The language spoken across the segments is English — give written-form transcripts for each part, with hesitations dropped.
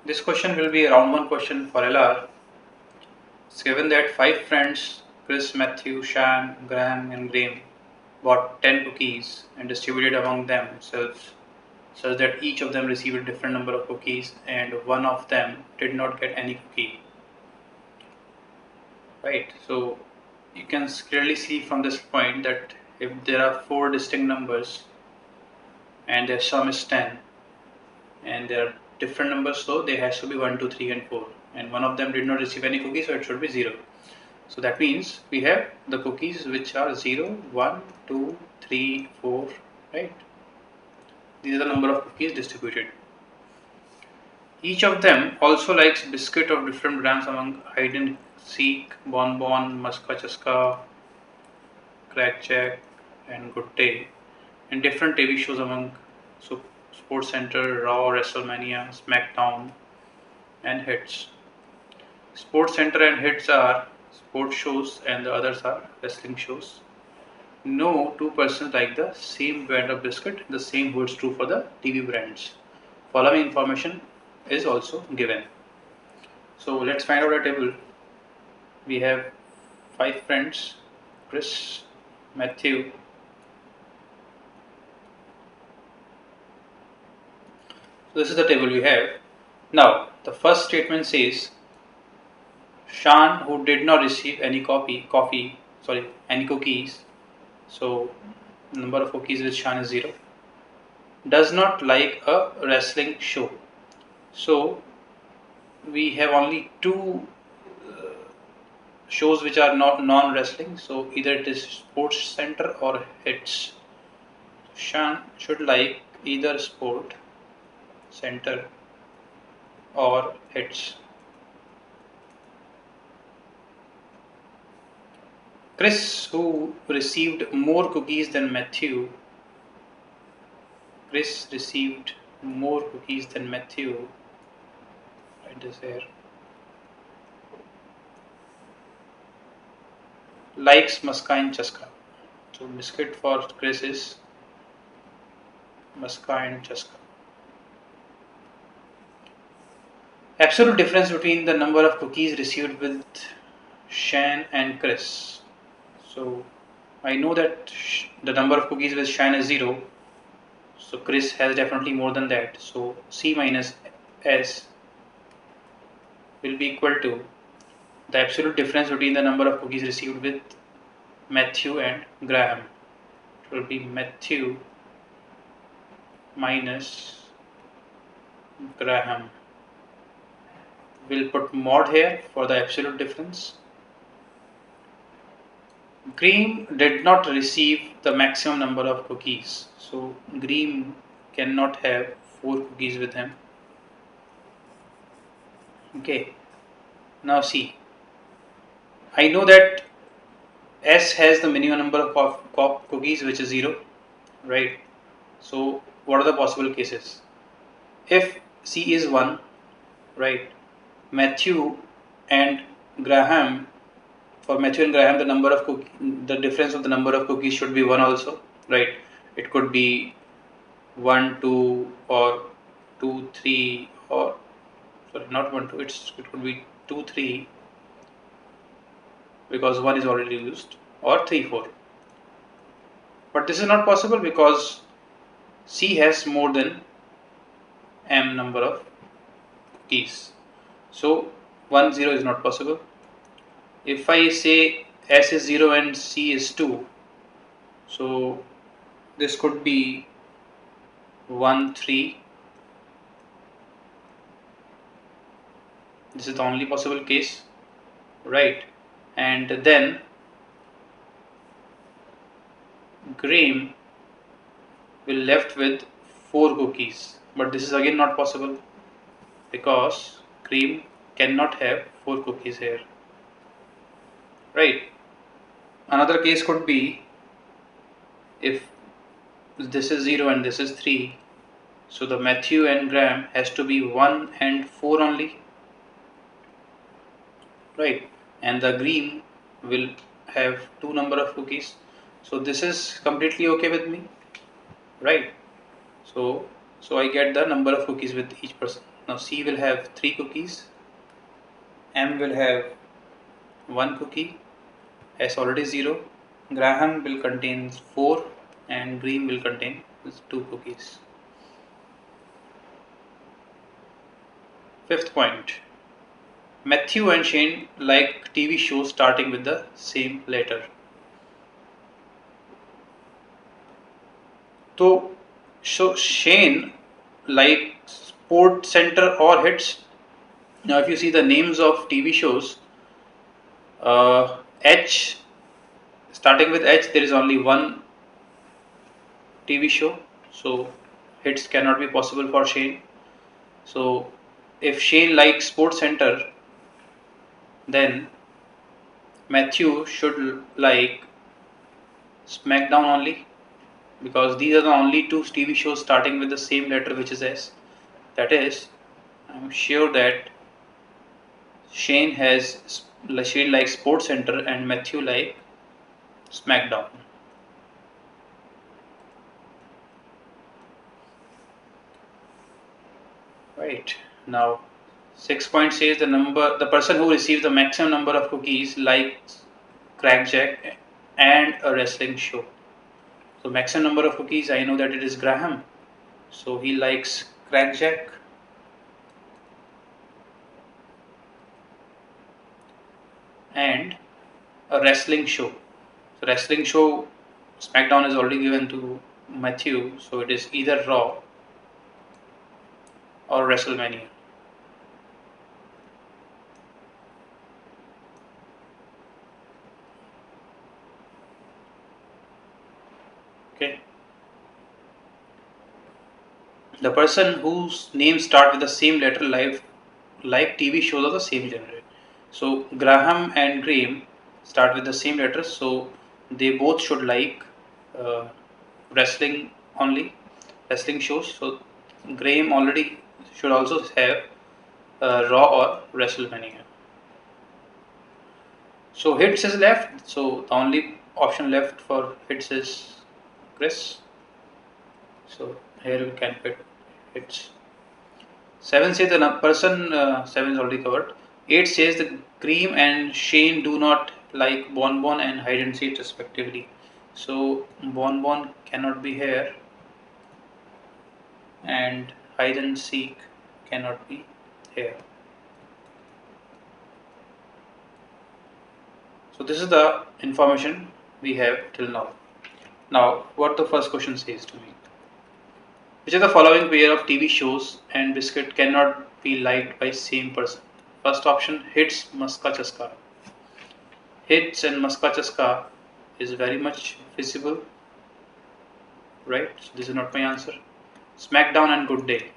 This question will be a round 1 question for LR. It's given that 5 friends, Chris, Matthew, Shan, Graham and Graham, bought 10 cookies and distributed among themselves such that each of them received a different number of cookies and one of them did not get any cookie. Right, so you can clearly see from this point that if there are 4 distinct numbers and their sum is 10 and there are different numbers, so there has to be 1, 2, 3 and 4, and one of them did not receive any cookies, so it should be 0. So that means we have the cookies which are 0, 1, 2, 3, 4, right? These are the number of cookies distributed. Each of them also likes biscuit of different brands among hide and seek, bonbon, muska chaska, crack jack and good day, and different TV shows among so Sports Center, Raw, WrestleMania, SmackDown and Hits. Sports Center and Hits are sports shows and the others are wrestling shows. No two persons like the same brand of biscuit. The same holds true for the TV brands. Following information is also given. So let's find out a table. We have 5 friends, Chris, Matthew. So this is the table we have. Now the first statement says Shan, who did not receive any any cookies. So number of cookies with Shan is 0. Does not like a wrestling show. So we have only 2 shows which are not non-wrestling. So either it is Sports Center or Hits. Shan should like either Sport Center or Hits. Chris, who received more cookies than Matthew, Chris received more cookies than Matthew. Write this here. Likes Muska and Chaska. So biscuit for Chris is Muska and Chaska. Absolute difference between the number of cookies received with Shan and Chris. So I know that the number of cookies with Shan is 0. So Chris has definitely more than that. So C minus S will be equal to the absolute difference between the number of cookies received with Matthew and Graham. It will be Matthew minus Graham. We'll put mod here for the absolute difference. Graham did not receive the maximum number of cookies. So Graham cannot have 4 cookies with him. Okay. Now see. I know that S has the minimum number of cookies, which is 0, right? So what are the possible cases? If C is 1, right? Matthew and Graham, for Matthew and Graham, the difference of the number of cookies should be 1 also, right? It could be 1, 2 or 2, 3 or sorry, not 1, 2. It could be 2, 3 because 1 is already used, or 3, 4. But this is not possible because C has more than M number of cookies. So 1, 0 is not possible. If I say S is 0 and C is 2, so this could be 1, 3. This is the only possible case, right? And then Graham will left with 4 cookies, but this is again not possible because Graham cannot have 4 cookies here, right? Another case could be if this is 0 and this is 3, so the Matthew and Graham has to be 1 and 4 only, right? And the Graham will have 2 number of cookies. So this is completely okay with me, right? So I get the number of cookies with each person. Now C will have 3 cookies, M will have 1 cookie, S already 0, Graham will contain 4 and Green will contain 2 cookies. Fifth point. Matthew and Shane like TV shows starting with the same letter. So Shane likes Sport Center or Hits. Now, if you see the names of TV shows, H, starting with H, there is only one TV show. So hits cannot be possible for Shane. So if Shane likes Sports Center, then Matthew should like SmackDown only, because these are the only two TV shows starting with the same letter, which is S. That is, I'm sure that Shane likes Sports Center and Matthew like SmackDown. Right. Now 6 point says the person who receives the maximum number of cookies likes crackjack and a wrestling show. So maximum number of cookies, I know that it is Graham. So he likes crackjack and a wrestling show. So wrestling show, SmackDown is already given to Matthew, so it is either Raw or WrestleMania. Okay. The person whose name start with the same letter like TV shows of the same genre. So Graham and Graham start with the same letter, so they both should like uh, wrestling only, wrestling shows. So Graham already should also have Raw or WrestleMania. So hits is left. So the only option left for hits is Chris. So here we can put hits. 7 says the person, 7 is already covered. 8 says the Cream and Shane do not like Bonbon and hide and seek respectively. So Bonbon cannot be here and hide and seek cannot be here. So this is the information we have till now. Now what the first question says to me. Which of the following pair of TV shows and biscuit cannot be liked by same person? First option, Hits Maska Chaska. Hits and Maska Chaska is very much visible, right? So this is not my answer. SmackDown and Good Day.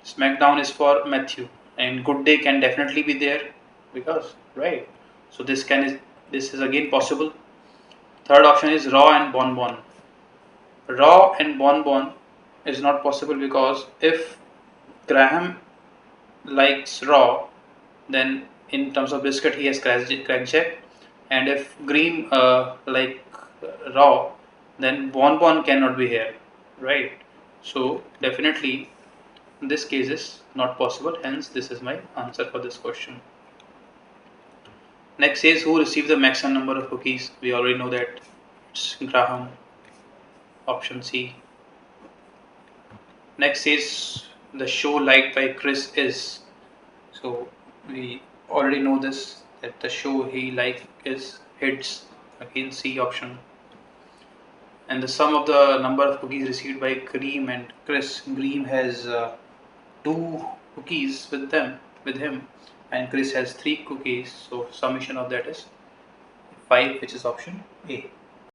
SmackDown is for Matthew, and Good Day can definitely be there because right. So this is again possible. Third option is Raw and Bonbon. Raw and Bonbon is not possible because if Graham likes Raw, then in terms of biscuit he has crackjack, and if Green like Raw, then Bonbon cannot be here, right? So definitely this case is not possible. Hence, this is my answer for this question. Next says who received the maximum number of cookies. We already know that it's Graham. Option C. Next says the show liked by Chris is. So we already know this, that the show he liked is Hits. Again C option. And the sum of the number of cookies received by Kareem and Chris. Kareem has 2 cookies with him, and Chris has 3 cookies. So summation of that is 5, which is option A.